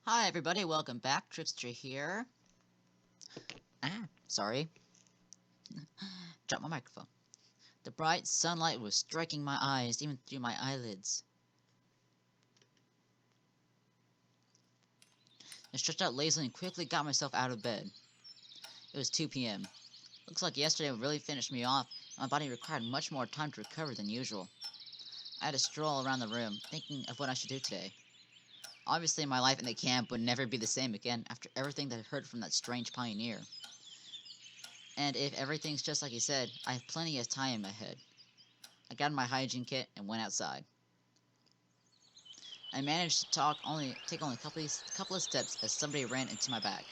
Hi everybody, welcome back. Trickster here. Sorry. Dropped my microphone. The bright sunlight was striking my eyes, even through my eyelids. I stretched out lazily and quickly got myself out of bed. It was 2 p.m. Looks like yesterday really finished me off, and my body required much more time to recover than usual. I had to stroll around the room, thinking of what I should do today. Obviously, my life in the camp would never be the same again after everything that I heard from that strange pioneer. And if everything's just like he said, I have plenty of time in my head. I got my hygiene kit and went outside. I managed to take only a couple of steps as somebody ran into my back.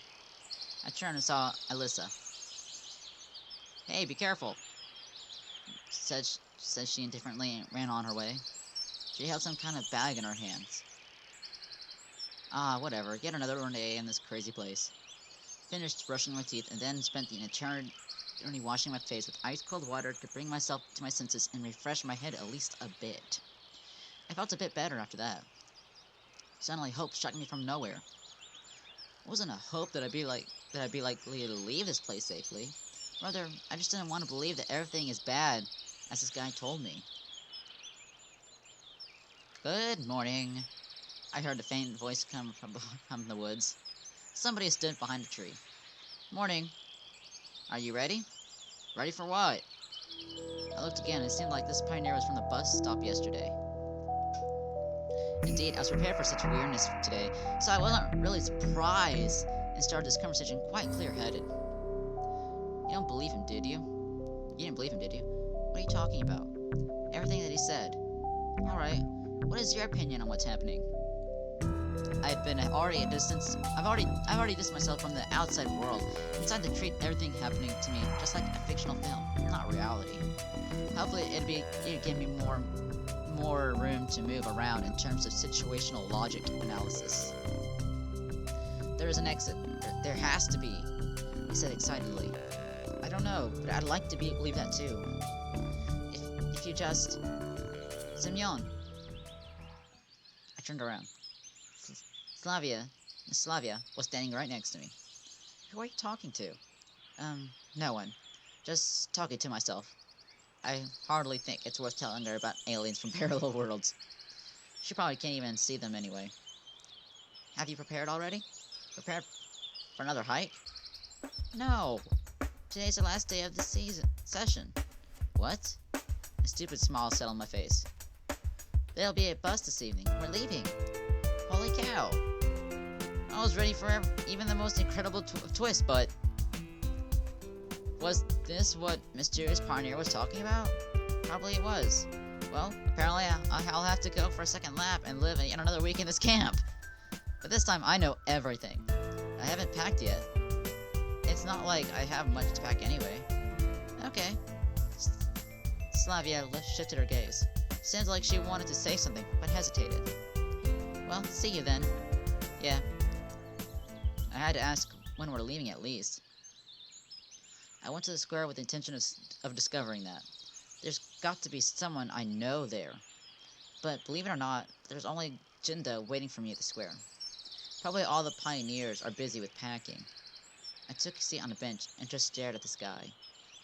I turned and saw Alyssa. "Hey, be careful," said she indifferently and ran on her way. She held some kind of bag in her hands. Ah, whatever, yet another day in this crazy place. Finished brushing my teeth and then spent the eternity washing my face with ice cold water to bring myself to my senses and refresh my head at least a bit. I felt a bit better after that. Suddenly hope struck me from nowhere. It wasn't a hope that I'd be likely to leave this place safely. Rather, I just didn't want to believe that everything is bad, as this guy told me. "Good morning," I heard a faint voice come from the woods. Somebody stood behind a tree. "Morning. Are you ready?" "Ready for what?" I looked again, and it seemed like this pioneer was from the bus stop yesterday. Indeed, I was prepared for such weirdness today, so I wasn't really surprised and started this conversation quite clear-headed. "You don't believe him, did you? You didn't believe him, did you? What are you talking about?" "Everything that he said." "Alright, what is your opinion on what's happening?" I've been already a distance. I've already distanced myself from the outside world and decided to treat everything happening to me just like a fictional film, not reality. Hopefully, it'd give me more room to move around in terms of situational logic analysis. "There is an exit. There has to be," he said excitedly. "I don't know, but I'd like to believe that too. If you just... Semyon." I turned around. Miss Slavia, was standing right next to me. "Who are you talking to?" No one. Just talking to myself. I hardly think it's worth telling her about aliens from parallel worlds. She probably can't even see them anyway." "Have you prepared already?" "Prepared for another hike?" "No. Today's the last day of the session." "What?" A stupid smile settled on my face. "There'll be a bus this evening. We're leaving." "Holy cow. I was ready for even the most incredible twist, but... Was this what Mysterious Pioneer was talking about? Probably it was. Well, apparently I'll have to go for a second lap and live yet another week in this camp. But this time I know everything. I haven't packed yet. It's not like I have much to pack anyway." "Okay." Slavia shifted her gaze. Sounds like she wanted to say something, but hesitated. "Well, see you then." "Yeah." I had to ask when we're leaving at least. I went to the square with the intention of discovering that. There's got to be someone I know there. But believe it or not, there's only Jinda waiting for me at the square. Probably all the pioneers are busy with packing. I took a seat on a bench and just stared at the sky.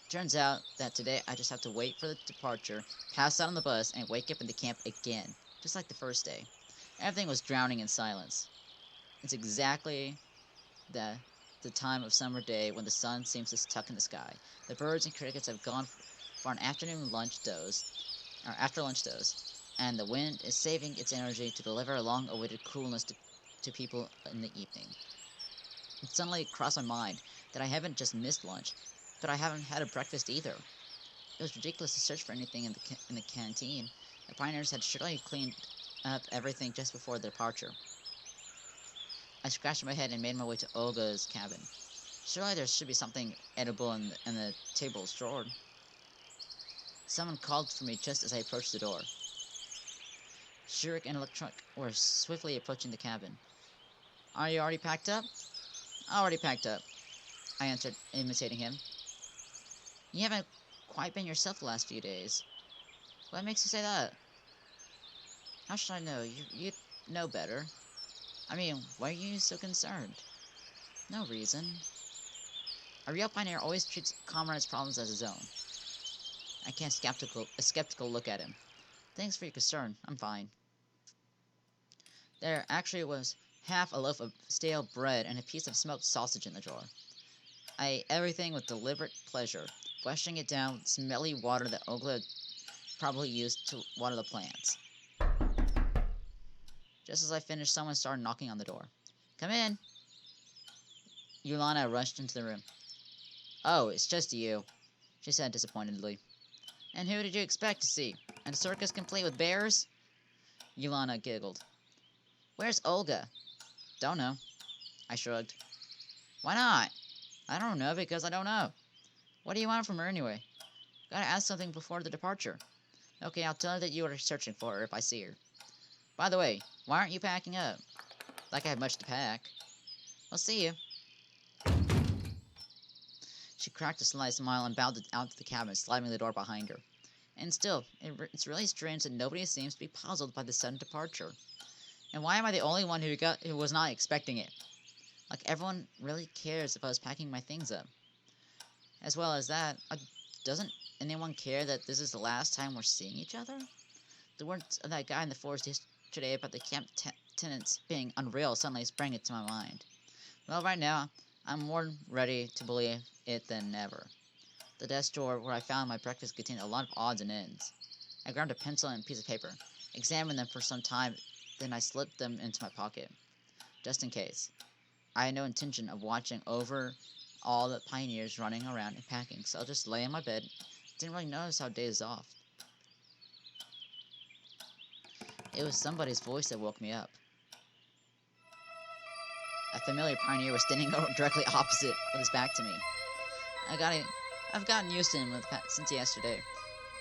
Turns out that today I just have to wait for the departure, pass out on the bus, and wake up in the camp again, just like the first day. Everything was drowning in silence. It's exactly the time of summer day when the sun seems to tuck in the sky. The birds and crickets have gone for an afternoon lunch doze, or after lunch doze, and the wind is saving its energy to deliver a long-awaited coolness to people in the evening. It suddenly crossed my mind that I haven't just missed lunch, but I haven't had a breakfast either. It was ridiculous to search for anything in the canteen. The pioneers had surely cleaned up everything just before the departure. I scratched my head and made my way to Olga's cabin. Surely there should be something edible in the table's drawer. Someone called for me just as I approached the door. Shurik and Electronic were swiftly approaching the cabin. "Are you already packed up?" "Already packed up," I answered, imitating him. "You haven't quite been yourself the last few days." "What makes you say that?" "How should I know? You know better." I mean, why are you so concerned? No reason. A real pioneer always treats comrades' problems as his own. I cast a skeptical look at him. Thanks for your concern. I'm fine. There actually was half a loaf of stale bread and a piece of smoked sausage in the drawer. I ate everything with deliberate pleasure, washing it down with smelly water that Ogla probably used to water the plants. Just as I finished, someone started knocking on the door. Come in! Yulana rushed into the room. Oh, it's just you, she said disappointedly. And who did you expect to see? A circus complete with bears? Yulana giggled. Where's Olga? Don't know. I shrugged. Why not? I don't know because I don't know. What do you want from her anyway? Gotta ask something before the departure. Okay, I'll tell her that you are searching for her if I see her. By the way, why aren't you packing up? Like I have much to pack. I'll see you. She cracked a sly smile and bowed out to the cabin, slamming the door behind her. And still, it's really strange that nobody seems to be puzzled by the sudden departure. And why am I the only one who was not expecting it? Like everyone really cares if I was packing my things up. As well as that, doesn't anyone care that this is the last time we're seeing each other? The words of that guy in the forest yesterday about the camp tenants being unreal suddenly sprang into my mind. Well, right now, I'm more ready to believe it than ever. The desk drawer where I found my breakfast contained a lot of odds and ends. I grabbed a pencil and a piece of paper, examined them for some time, then I slipped them into my pocket, just in case. I had no intention of watching over all the pioneers running around and packing, so I'll just lay in my bed. Didn't really notice how days off. It was somebody's voice that woke me up. A familiar pioneer was standing directly opposite with his back to me. I've gotten used to him since yesterday,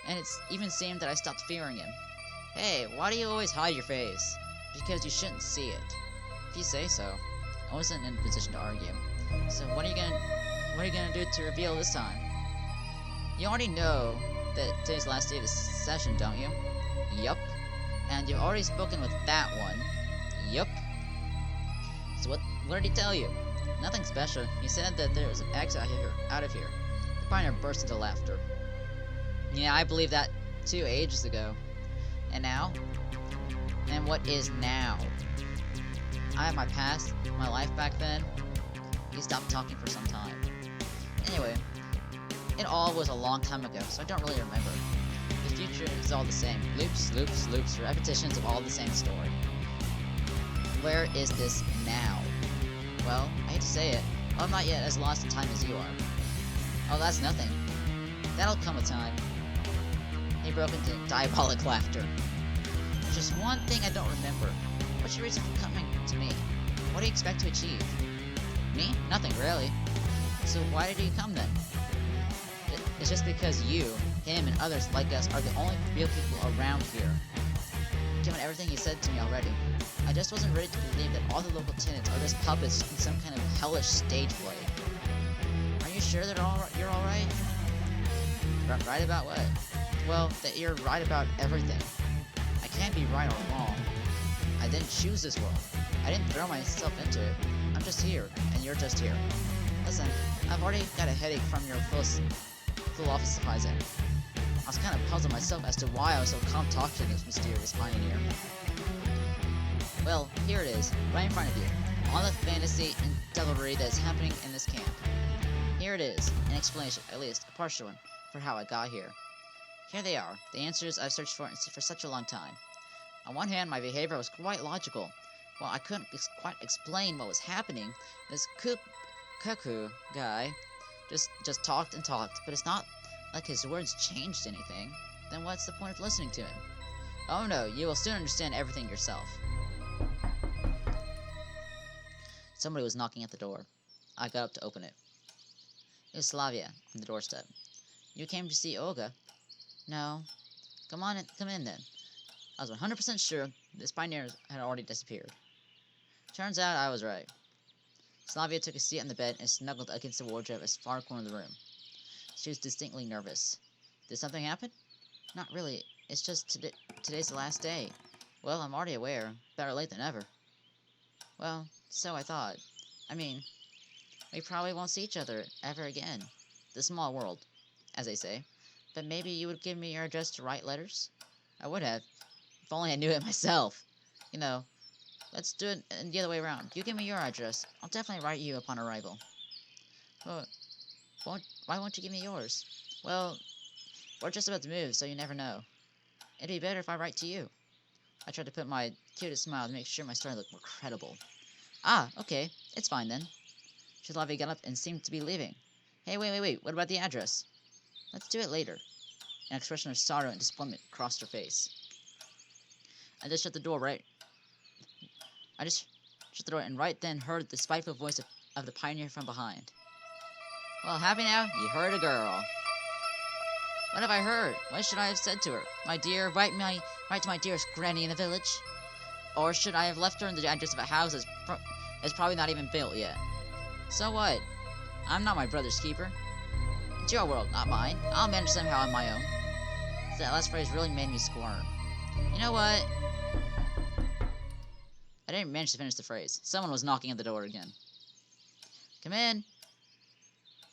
and it's even seemed that I stopped fearing him. Hey, why do you always hide your face? Because you shouldn't see it. If you say so. I wasn't in a position to argue. So what are you gonna do to reveal this time? You already know that today's the last day of the session, don't you? Yup. And you've already spoken with that one. Yup. So what did he tell you? Nothing special. He said that there was an exit out of here. The pioneer burst into laughter. Yeah, I believed that too ages ago. And now? And what is now? I have my past, my life back then. He stopped talking for some time. Anyway, it all was a long time ago, so I don't really remember. The future is all the same. Loops, loops, loops, repetitions of all the same story. Where is this now? Well, I hate to say it, I'm not yet as lost in time as you are. Oh, that's nothing. That'll come with time. He broke into diabolic laughter. There's just one thing I don't remember. What's your reason for coming to me? What do you expect to achieve? Me? Nothing, really. So why did you come then? It's just because you, him, and others like us are the only real people around here. Given everything you said to me already, I just wasn't ready to believe that all the local tenants are just puppets in some kind of hellish stage play. Are you sure that you're alright? Right about what? Well, that you're right about everything. I can't be right or wrong. I didn't choose this world. I didn't throw myself into it. I'm just here, and you're just here. Listen, I've already got a headache from your philosophizing. I was kind of puzzled myself as to why I was so calm talking to this mysterious pioneer. Well, here it is, right in front of you. All the fantasy and devilry that is happening in this camp. Here it is, an explanation, at least a partial one, for how I got here. Here they are, the answers I've searched for such a long time. On one hand, my behavior was quite logical. While I couldn't quite explain what was happening, this cuckoo guy just talked and talked, but it's not like his words changed anything. Then what's the point of listening to him? Oh no, you will soon understand everything yourself. Somebody was knocking at the door. I got up to open it. It was Slavia on the doorstep. You came to see Olga? No. Come in then. I was 100% sure this pioneer had already disappeared. Turns out I was right. Slavia took a seat on the bed and snuggled against the wardrobe as far corner of the room. She was distinctly nervous. Did something happen? Not really. It's just today's the last day. Well, I'm already aware. Better late than ever. Well, so I thought. I mean, we probably won't see each other ever again. The small world, as they say. But maybe you would give me your address to write letters? I would have, if only I knew it myself. You know, let's do it the other way around. You give me your address. I'll definitely write you upon arrival. Well, why won't you give me yours? Well, we're just about to move, so you never know. It'd be better if I write to you. I tried to put my cutest smile to make sure my story looked more credible. Ah, okay. It's fine then. Shalavi got up and seemed to be leaving. Hey, wait. What about the address? Let's do it later. An expression of sorrow and disappointment crossed her face. I just shut the door and right then heard the spiteful voice of the pioneer from behind. Well, happy now? You heard a girl. What have I heard? What should I have said to her? My dear, write to my dearest granny in the village? Or should I have left her in the address of a house that's probably not even built yet? So what? I'm not my brother's keeper. It's your world, not mine. I'll manage somehow on my own. That last phrase really made me squirm. You know what? I didn't manage to finish the phrase. Someone was knocking at the door again. Come in.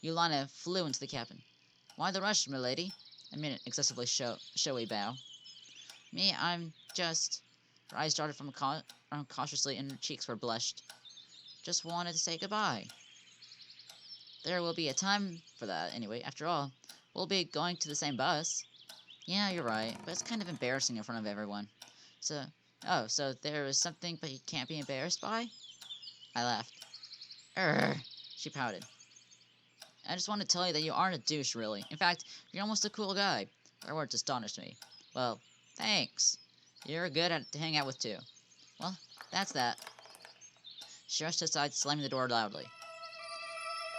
Yulana flew into the cabin. Why the rush, milady? I made an excessively showy bow. Me, I'm just... Her eyes darted from cautiously and her cheeks were blushed. Just wanted to say goodbye. There will be a time for that, anyway. After all, we'll be going to the same bus. Yeah, you're right, but it's kind of embarrassing in front of everyone. So there is something but you can't be embarrassed by? I laughed. She pouted. I just want to tell you that you aren't a douche, really. In fact, you're almost a cool guy. Her words astonished me. Well, thanks. You're good to hang out with, too. Well, that's that. She rushed aside, slamming the door loudly.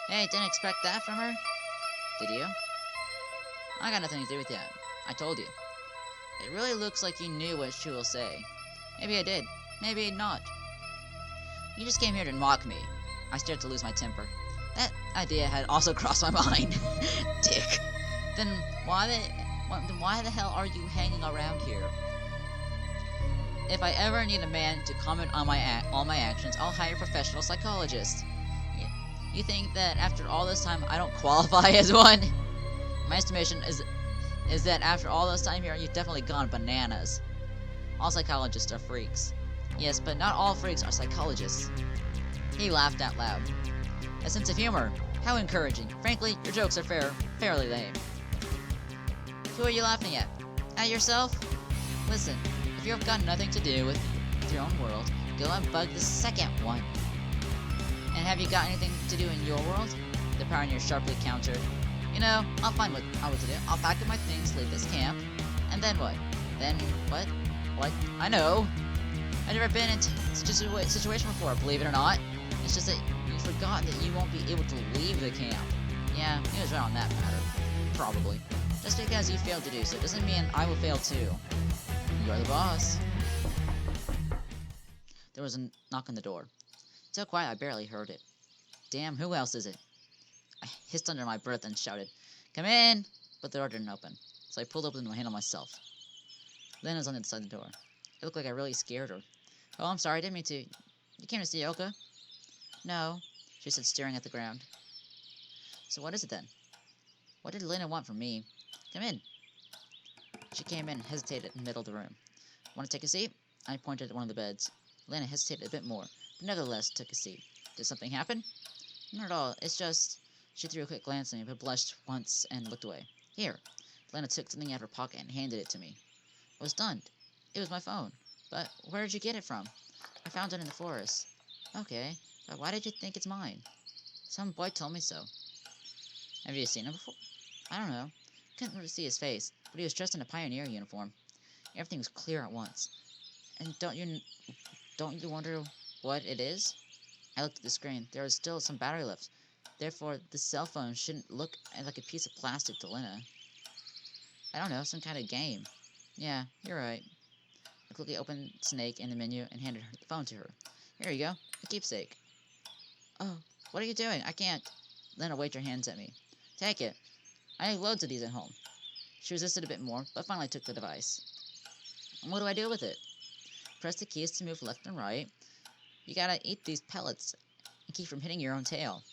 Hey, didn't expect that from her? Did you? I got nothing to do with that. I told you. It really looks like you knew what she will say. Maybe I did. Maybe not. You just came here to mock me. I started to lose my temper. That idea had also crossed my mind. Dick. Then why the hell are you hanging around here? If I ever need a man to comment on all my actions, I'll hire a professional psychologist. You think that after all this time I don't qualify as one? My estimation is that after all this time here, you've definitely gone bananas. All psychologists are freaks. Yes, but not all freaks are psychologists. He laughed out loud. A sense of humor. How encouraging. Frankly, your jokes are fairly lame. Who are you laughing at? At yourself? Listen, if you've got nothing to do with your own world, go and bug the second one. And have you got anything to do in your world? The pioneer sharply countered. You know, I'll find what to do. I'll pack up my things, leave this camp, and then what? Then what? What? I know. I've never been in such a situation before, believe it or not. It's just that you forgot that you won't be able to leave the camp. Yeah, he was right on that matter. Probably. Just because you failed to do so doesn't mean I will fail too. You are the boss. There was a knock on the door. So quiet I barely heard it. Damn, who else is it? I hissed under my breath and shouted, Come in! But the door didn't open, so I pulled open the handle myself. Lynn was on the other side of the door. It looked like I really scared her. Oh, I'm sorry, I didn't mean to. You came to see Oka? No, she said, staring at the ground. So what is it then? What did Lena want from me? Come in. She came in and hesitated in the middle of the room. Want to take a seat? I pointed at one of the beds. Lena hesitated a bit more, but nevertheless took a seat. Did something happen? Not at all. It's just... She threw a quick glance at me, but blushed once and looked away. Here. Lena took something out of her pocket and handed it to me. I was stunned. It was my phone. But where did you get it from? I found it in the forest. Okay, but why did you think it's mine? Some boy told me so. Have you seen him before? I don't know. Couldn't really see his face, but he was dressed in a pioneer uniform. Everything was clear at once. And don't you wonder what it is? I looked at the screen. There was still some battery left. Therefore, the cell phone shouldn't look like a piece of plastic to Lena. I don't know, some kind of game. Yeah, you're right. I quickly opened Snake in the menu and handed the phone to her. Here you go, a keepsake. Oh, what are you doing? I can't. Lena waved her hands at me. Take it. I have loads of these at home. She resisted a bit more, but finally took the device. And what do I do with it? Press the keys to move left and right. You gotta eat these pellets and keep from hitting your own tail.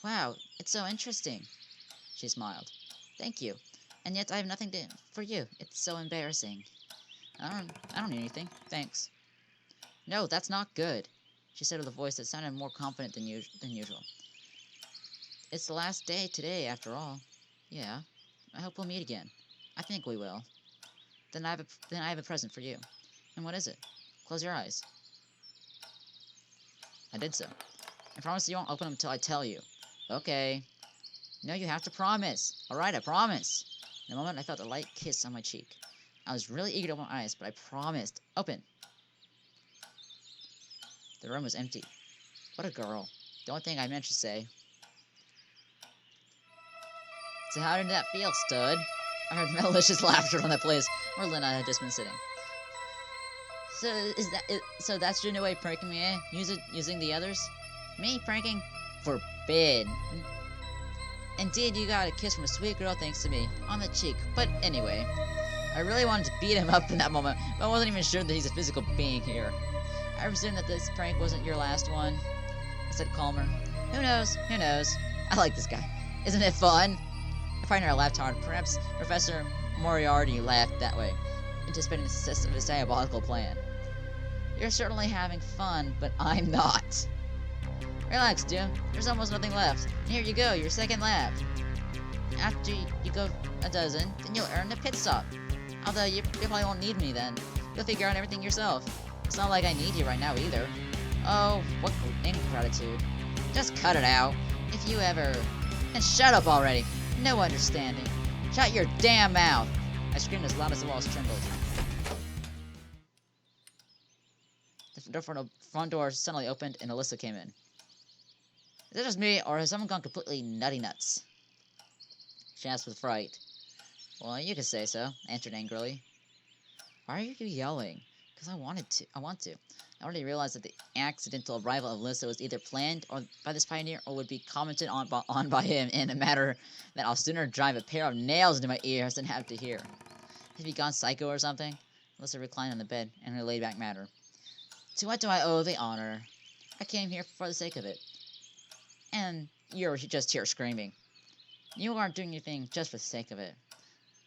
Wow, it's so interesting. She smiled. Thank you. And yet I have nothing for you. It's so embarrassing. I don't need anything. Thanks. No, that's not good, she said with a voice that sounded more confident than usual. It's the last day today, after all. Yeah. I hope we'll meet again. I think we will. Then I have a present for you. And what is it? Close your eyes. I did so. I promise you won't open them until I tell you. Okay. No, you have to promise. Alright, I promise. In a moment, I felt a light kiss on my cheek. I was really eager to open my eyes, but I promised. Open. The room was empty. What a girl. The only thing I meant to say. So how did that feel, stud? I heard malicious laughter from that place where Lena had just been sitting. So is that it? So that's your new way of pranking me, eh? Using the others? Me pranking? Forbid. Indeed, you got a kiss from a sweet girl thanks to me. On the cheek. But anyway. I really wanted to beat him up in that moment, but I wasn't even sure that he's a physical being here. I presume that this prank wasn't your last one. I said calmer. Who knows? Who knows? I like this guy. Isn't it fun? I find her laughed hard. Perhaps Professor Moriarty laughed that way, anticipating the success of his diabolical plan. You're certainly having fun, but I'm not. Relax, dude. There's almost nothing left. And here you go, your second lap. After you go a dozen, then you'll earn the pit stop. Although you probably won't need me then. You'll figure out everything yourself. It's not like I need you right now either. Oh, what ingratitude. Just cut it out. If you ever... And shut up already. No understanding. Shut your damn mouth. I screamed as loud as the walls trembled. The front door suddenly opened and Alyssa came in. Is it just me, or has someone gone completely nutty nuts? She asked with fright. Well, you could say so, I answered angrily. Why are you yelling? Because I want to. I already realized that the accidental arrival of Alyssa was either planned by this pioneer or would be commented on by him in a matter that I'll sooner drive a pair of nails into my ears than have to hear. Have you gone psycho or something? Alyssa reclined on the bed in her laid-back manner. To what do I owe the honor? I came here for the sake of it. And you're just here screaming. You aren't doing anything just for the sake of it.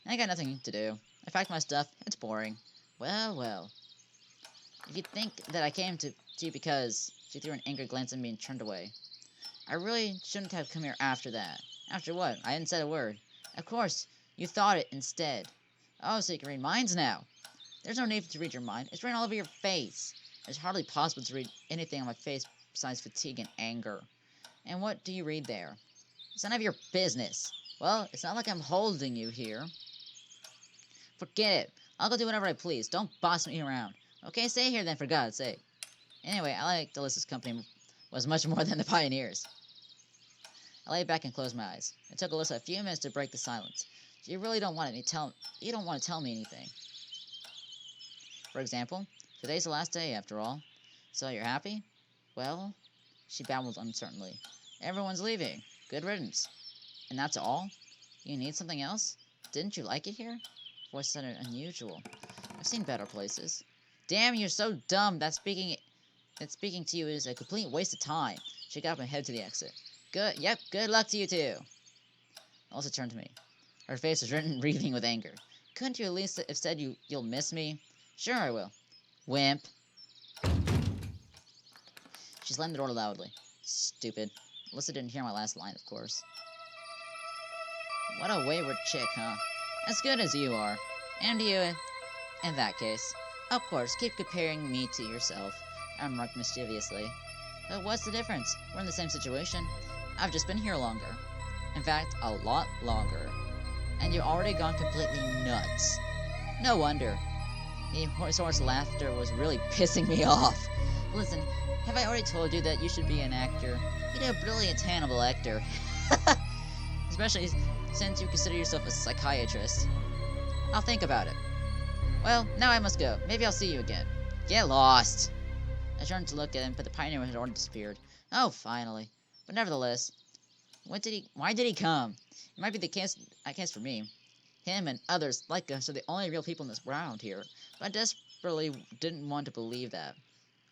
I got nothing to do. I packed my stuff. It's boring. Well, well. If you think that I came to you because... She threw an angry glance at me and turned away. I really shouldn't have come here after that. After what? I hadn't said a word. Of course, you thought it instead. Oh, so you can read minds now. There's no need to read your mind. It's written all over your face. It's hardly possible to read anything on my face besides fatigue and anger. And what do you read there? It's none of your business. Well, it's not like I'm holding you here. Forget it. I'll go do whatever I please. Don't boss me around. Okay, stay here then, for God's sake. Anyway, I liked Alyssa's company was much more than the pioneers. I lay back and closed my eyes. It took Alyssa a few minutes to break the silence. You really don't want to tell me anything. For example, today's the last day, after all. So you're happy? Well, she babbled uncertainly. Everyone's leaving. Good riddance. And that's all? You need something else? Didn't you like it here? Voice sounded unusual. I've seen better places. Damn, you're so dumb that speaking to you is a complete waste of time. She got up and headed to the exit. Good luck to you too. Alyssa turned to me. Her face was wreathing with anger. Couldn't you at least have said you'll miss me? Sure I will. Wimp. She slammed the door loudly. Stupid. Alyssa didn't hear my last line, of course. What a wayward chick, huh? As good as you are. And you, in that case. Of course, keep comparing me to yourself, I remarked mischievously. But what's the difference? We're in the same situation. I've just been here longer. In fact, a lot longer. And you've already gone completely nuts. No wonder. The horse laughter was really pissing me off. Listen, have I already told you that you should be an actor? You'd be a brilliant Hannibal Lecter. Especially since you consider yourself a psychiatrist. I'll think about it. Well, now I must go. Maybe I'll see you again. Get lost. I turned to look at him, but the pioneer had already disappeared. Oh, finally. But nevertheless, why did he come? It might be the case for me. Him and others like us are the only real people in this round here, but I desperately didn't want to believe that.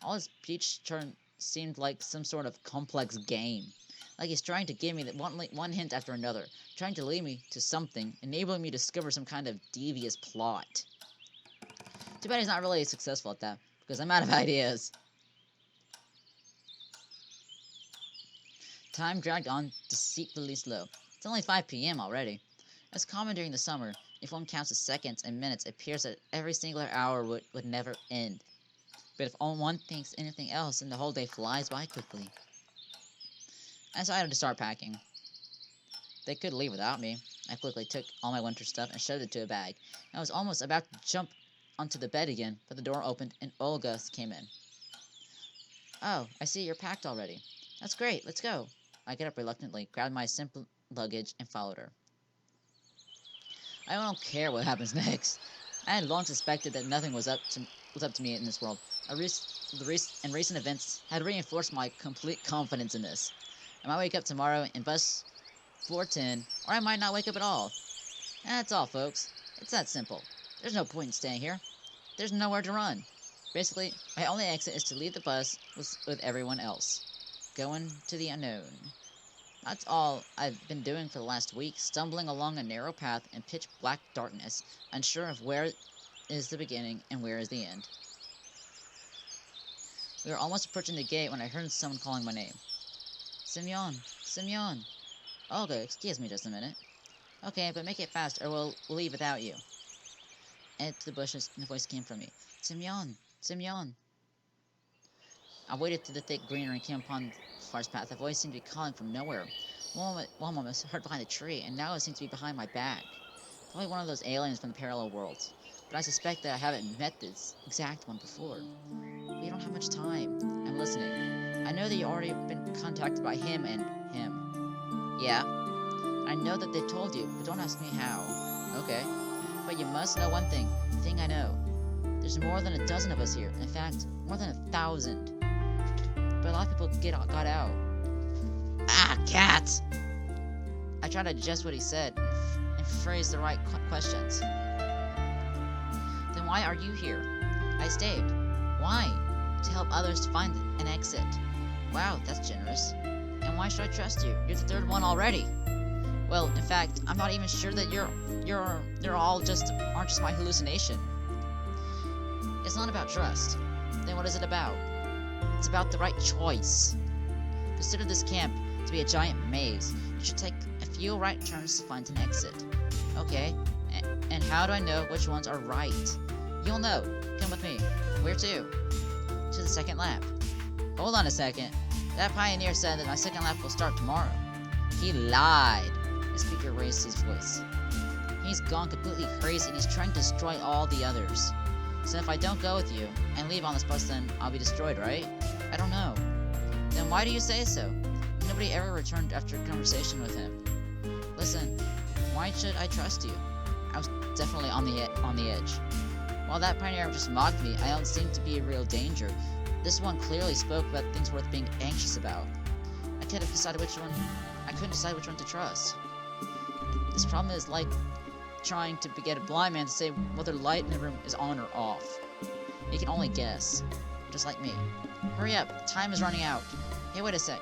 All his speech turned seemed like some sort of complex game. Like he's trying to give me one hint after another, trying to lead me to something, enabling me to discover some kind of devious plot. Too bad he's not really successful at that, because I'm out of ideas. Time dragged on deceitfully slow. It's only 5 p.m. already. As common during the summer, if one counts the seconds and minutes, it appears that every singular hour would never end. But if one thinks anything else, then the whole day flies by quickly. I decided to start packing. They could leave without me. I quickly took all my winter stuff and shoved it into a bag. I was almost about to jump onto the bed again, but the door opened and Olga came in. Oh, I see you're packed already. That's great, let's go. I get up reluctantly, grabbed my simple luggage, and followed her. I don't care what happens next. I had long suspected that nothing was up to me in this world. Recent events had reinforced my complete confidence in this. I might wake up tomorrow in bus 410, or I might not wake up at all. And that's all, folks. It's that simple. There's no point in staying here. There's nowhere to run. Basically, my only exit is to leave the bus with everyone else. Going to the unknown. That's all I've been doing for the last week, stumbling along a narrow path in pitch black darkness, unsure of where is the beginning and where is the end. We were almost approaching the gate when I heard someone calling my name. Semyon! Semyon! Olga, excuse me just a minute. Okay, but make it fast or we'll leave without you. Into the bushes, and the voice came from me. Semyon! Semyon! I waited through the thick greenery and came upon the forest path. The voice seemed to be calling from nowhere. One moment was heard behind a tree, and now it seemed to be behind my back. Probably one of those aliens from the parallel worlds. But I suspect that I haven't met this exact one before. We don't have much time. I'm listening. I know that you've already been contacted by him and him. Yeah? I know that they've told you, but don't ask me how. Okay. But you must know one thing. The thing I know. There's more than a dozen of us here. In fact, more than 1,000. But a lot of people got out. Ah, cats! I tried to adjust what he said and phrase the right questions. Then why are you here? I stayed. Why? To help others find an exit. Wow, that's generous. And why should I trust you? You're the third one already. Well, in fact, I'm not even sure that you're all aren't just my hallucination. It's not about trust. Then what is it about? It's about the right choice. Consider this camp to be a giant maze. You should take a few right turns to find an exit. Okay, and how do I know which ones are right? You'll know. Come with me. Where to? To the second lap. Hold on a second. That pioneer said that my second lap will start tomorrow. He lied. The speaker raised his voice. He's gone completely crazy and he's trying to destroy all the others. So if I don't go with you and leave on this bus, then I'll be destroyed, right? I don't know. Then why do you say so? Nobody ever returned after a conversation with him. Listen, why should I trust you? I was definitely on the edge. While that pioneer just mocked me, I don't seem to be a real danger. This one clearly spoke about things worth being anxious about. I couldn't decide which one to trust. This problem is like trying to get a blind man to say whether light in the room is on or off. He can only guess, just like me. Hurry up, time is running out. Hey, wait a sec.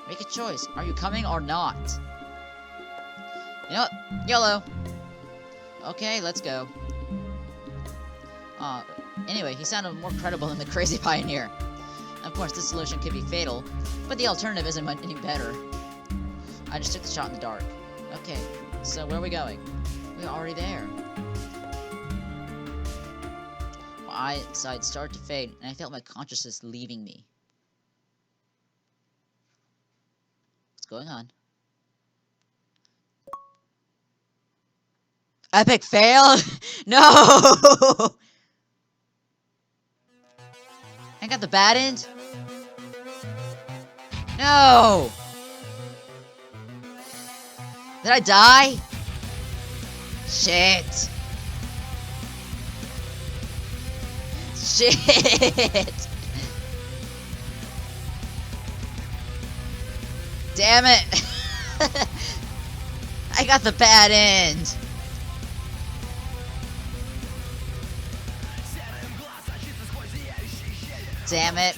Make a choice. Are you coming or not? You know what? YOLO. Okay, let's go. Anyway, he sounded more credible than the crazy pioneer. Of course, this solution could be fatal, but the alternative isn't any better. I just took the shot in the dark. Okay, so where are we going? We're already there. My eyesight started to fade, and I felt my consciousness leaving me. What's going on? Epic fail? No! I got the bad end? No! Did I die? Shit! Shit! Damn it! I got the bad end! Damn it.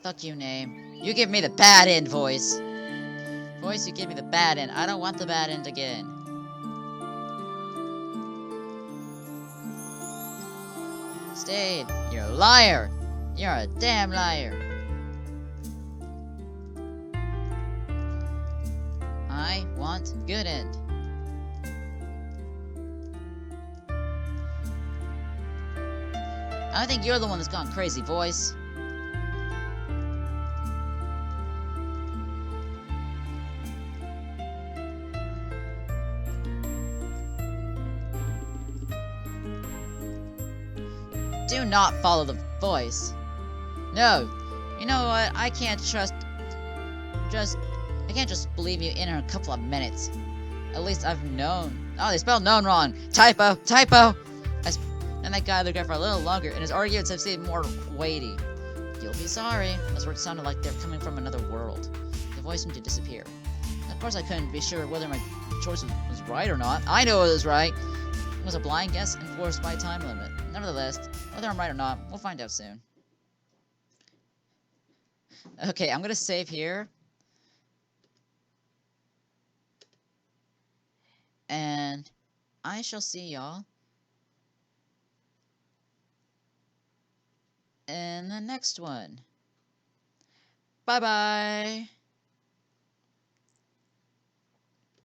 Fuck you, name. You give me the bad end, voice. Voice, you give me the bad end. I don't want the bad end again. Stayed. You're a liar. You're a damn liar. I want good end. I think you're the one that's gone crazy, voice. Do not follow the voice. No. You know what? I can't just believe you in a couple of minutes. At least I've known. Oh, they spelled known wrong. Typo. Typo. And that guy looked at for a little longer, and his arguments have seemed more weighty. You'll be sorry. Those words sounded like they're coming from another world. The voice seemed to disappear. Of course, I couldn't be sure whether my choice was right or not. I know it was right. It was a blind guess enforced by a time limit. Nevertheless, whether I'm right or not, we'll find out soon. Okay, I'm gonna save here. And I shall see y'all in the next one. Bye-bye.